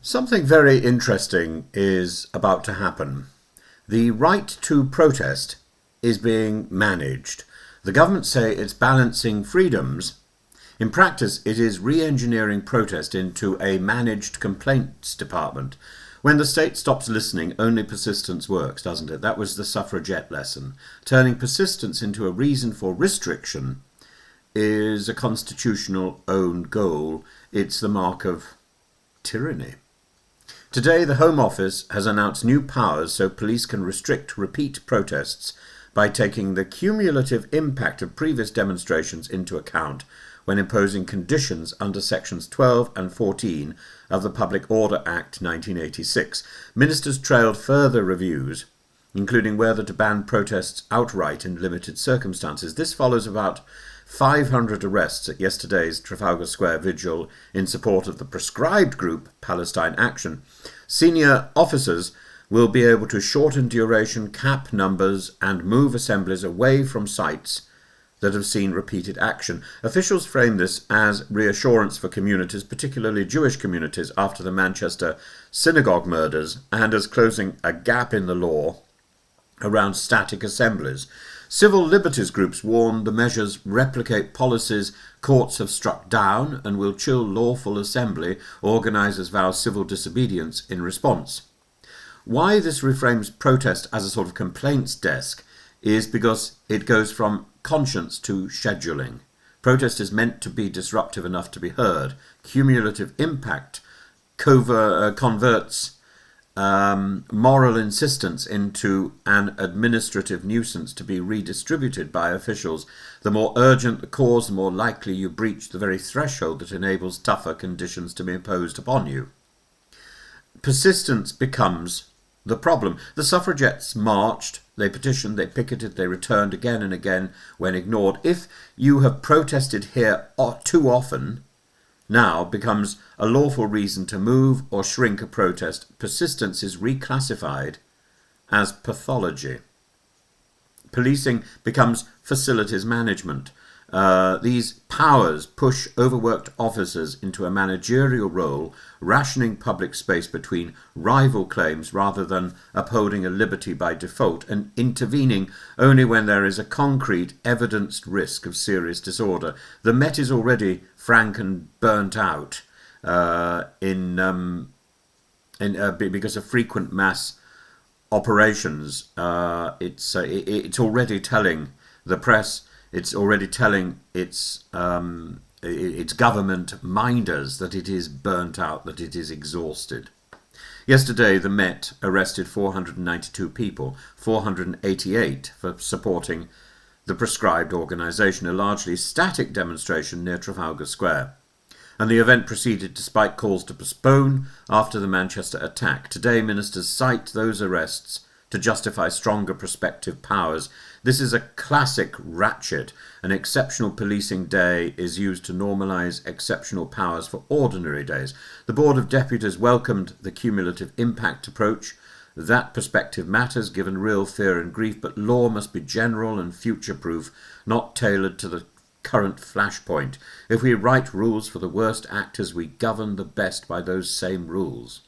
Something very interesting is about to happen. The right to protest is being managed. The government say it's balancing freedoms. In practice, it is re-engineering protest into a managed complaints department. When the state stops listening, only persistence works, doesn't it? That was the suffragette lesson. Turning persistence into a reason for restriction is a constitutional own goal. It's the mark of tyranny. Today, the Home Office has announced new powers so police can restrict repeat protests by taking the cumulative impact of previous demonstrations into account when imposing conditions under Sections 12 and 14 of the Public Order Act 1986. Ministers trailed further reviews, including whether to ban protests outright in limited circumstances. This follows about 500 arrests at yesterday's Trafalgar Square vigil in support of the proscribed group Palestine Action. Senior officers will be able to shorten duration, cap numbers, and move assemblies away from sites that have seen repeated action. Officials frame this as reassurance for communities, particularly Jewish communities, after the Manchester synagogue murders, and as closing a gap in the law around static assemblies. Civil liberties groups warn the measures replicate policies courts have struck down and will chill lawful assembly. Organisers vow civil disobedience in response. Why this reframes protest as a sort of complaints desk is because it goes from conscience to scheduling. Protest is meant to be disruptive enough to be heard. Cumulative impact converts moral insistence into an administrative nuisance to be redistributed by officials. The more urgent the cause, the more likely you breach the very threshold that enables tougher conditions to be imposed upon you. Persistence becomes the problem. The suffragettes marched, they petitioned, they picketed, they returned again and again when ignored. If you have protested here too often, now becomes a lawful reason to move or shrink a protest. Persistence is reclassified as pathology. Policing becomes facilities management. These powers push overworked officers into a managerial role, rationing public space between rival claims rather than upholding a liberty by default, and intervening only when there is a concrete, evidenced risk of serious disorder. The Met is already frank and burnt out because of frequent mass operations. It's already telling the press. It's already telling its government minders that it is burnt out, that it is exhausted. Yesterday, the Met arrested 492 people, 488 for supporting the proscribed organisation, a largely static demonstration near Trafalgar Square. And the event proceeded despite calls to postpone after the Manchester attack. Today, ministers cite those arrests to justify stronger prospective powers. This is a classic ratchet. An exceptional policing day is used to normalise exceptional powers for ordinary days. The Board of Deputies welcomed the cumulative impact approach. That perspective matters given real fear and grief, but law must be general and future-proof, not tailored to the current flashpoint. If we write rules for the worst actors, we govern the best by those same rules.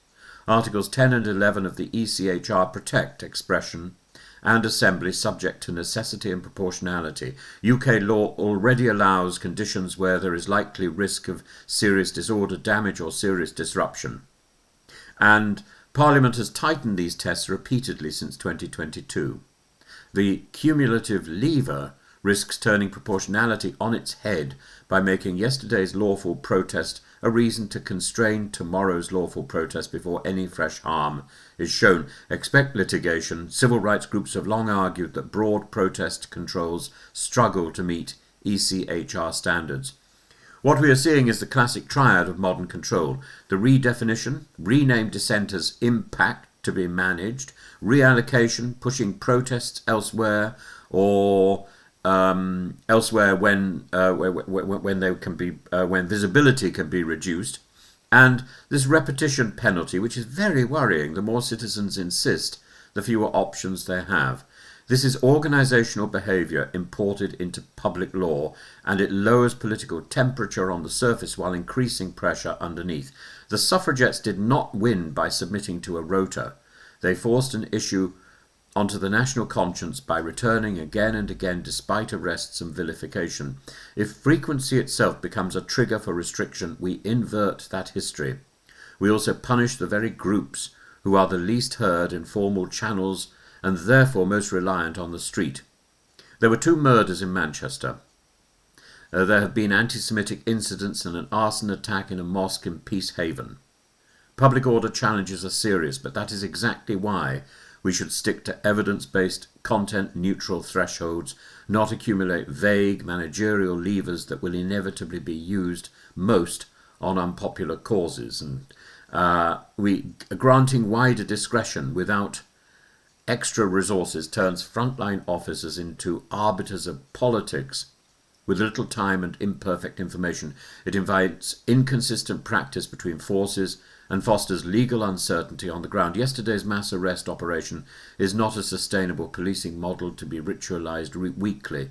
Articles 10 and 11 of the ECHR protect expression and assembly subject to necessity and proportionality. UK law already allows conditions where there is likely risk of serious disorder, damage or serious disruption. And Parliament has tightened these tests repeatedly since 2022. The cumulative lever risks turning proportionality on its head by making yesterday's lawful protest a reason to constrain tomorrow's lawful protest before any fresh harm is shown. Expect litigation. Civil rights groups have long argued that broad protest controls struggle to meet ECHR standards. What we are seeing is the classic triad of modern control: the redefinition, rename dissenters' impact to be managed, reallocation, pushing protests elsewhere or elsewhere when they can be when visibility can be reduced, and this repetition penalty, which is very worrying. The more citizens insist, the fewer options they have. This is organisational behaviour imported into public law, and it lowers political temperature on the surface while increasing pressure underneath. The suffragettes did not win by submitting to a rota. They forced an issue onto the national conscience by returning again and again despite arrests and vilification. If frequency itself becomes a trigger for restriction, we invert that history. We also punish the very groups who are the least heard in formal channels and therefore most reliant on the street. There were 2 murders in Manchester. There have been anti-Semitic incidents and an arson attack in a mosque in Peacehaven. Public order challenges are serious, but that is exactly why we should stick to evidence-based, content-neutral thresholds, not accumulate vague managerial levers that will inevitably be used most on unpopular causes. And granting wider discretion without extra resources turns frontline officers into arbiters of politics with little time and imperfect information. It invites inconsistent practice between forces and fosters legal uncertainty on the ground. Yesterday's mass arrest operation is not a sustainable policing model to be ritualized weekly.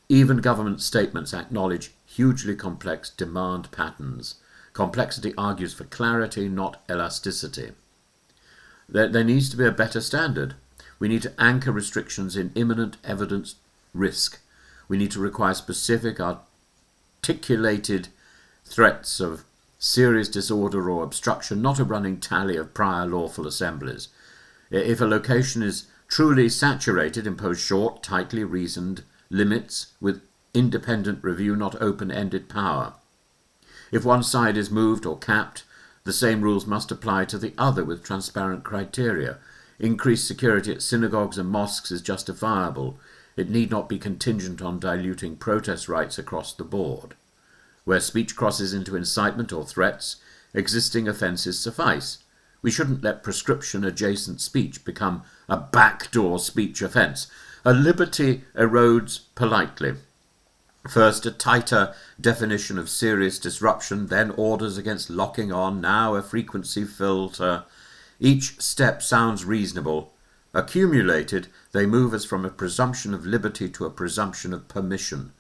Even government statements acknowledge hugely complex demand patterns. Complexity argues for clarity, not elasticity. There needs to be a better standard. We need to anchor restrictions in imminent evidence risk. We need to require specific, articulated threats of serious disorder or obstruction, not a running tally of prior lawful assemblies. If a location is truly saturated, impose short, tightly reasoned limits with independent review, not open-ended power. If one side is moved or capped, the same rules must apply to the other with transparent criteria. Increased security at synagogues and mosques is justifiable. It need not be contingent on diluting protest rights across the board. Where speech crosses into incitement or threats, existing offences suffice. We shouldn't let prescription-adjacent speech become a backdoor speech offence. A liberty erodes politely. First, a tighter definition of serious disruption, then orders against locking on, now a frequency filter. Each step sounds reasonable. Accumulated, they move us from a presumption of liberty to a presumption of permission.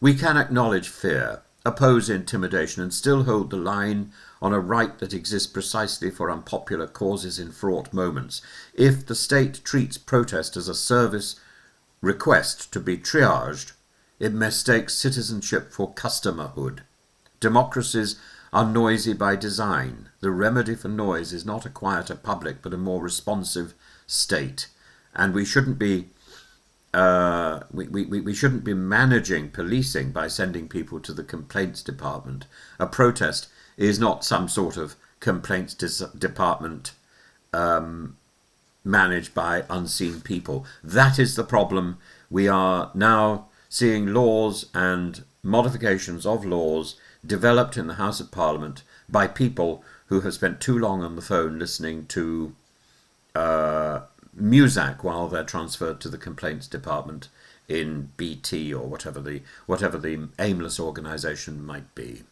We can acknowledge fear, oppose intimidation, and still hold the line on a right that exists precisely for unpopular causes in fraught moments. If the state treats protest as a service request to be triaged, it mistakes citizenship for customerhood. Democracies are noisy by design. The remedy for noise is not a quieter public, but a more responsive state. And we shouldn't be we shouldn't be managing policing by sending people to the complaints department. A protest is not some sort of complaints department managed by unseen people. That is the problem. We are now seeing laws and modifications of laws developed in the House of Parliament by people who have spent too long on the phone listening to Muzak while they're transferred to the complaints department in BT or whatever the aimless organisation might be.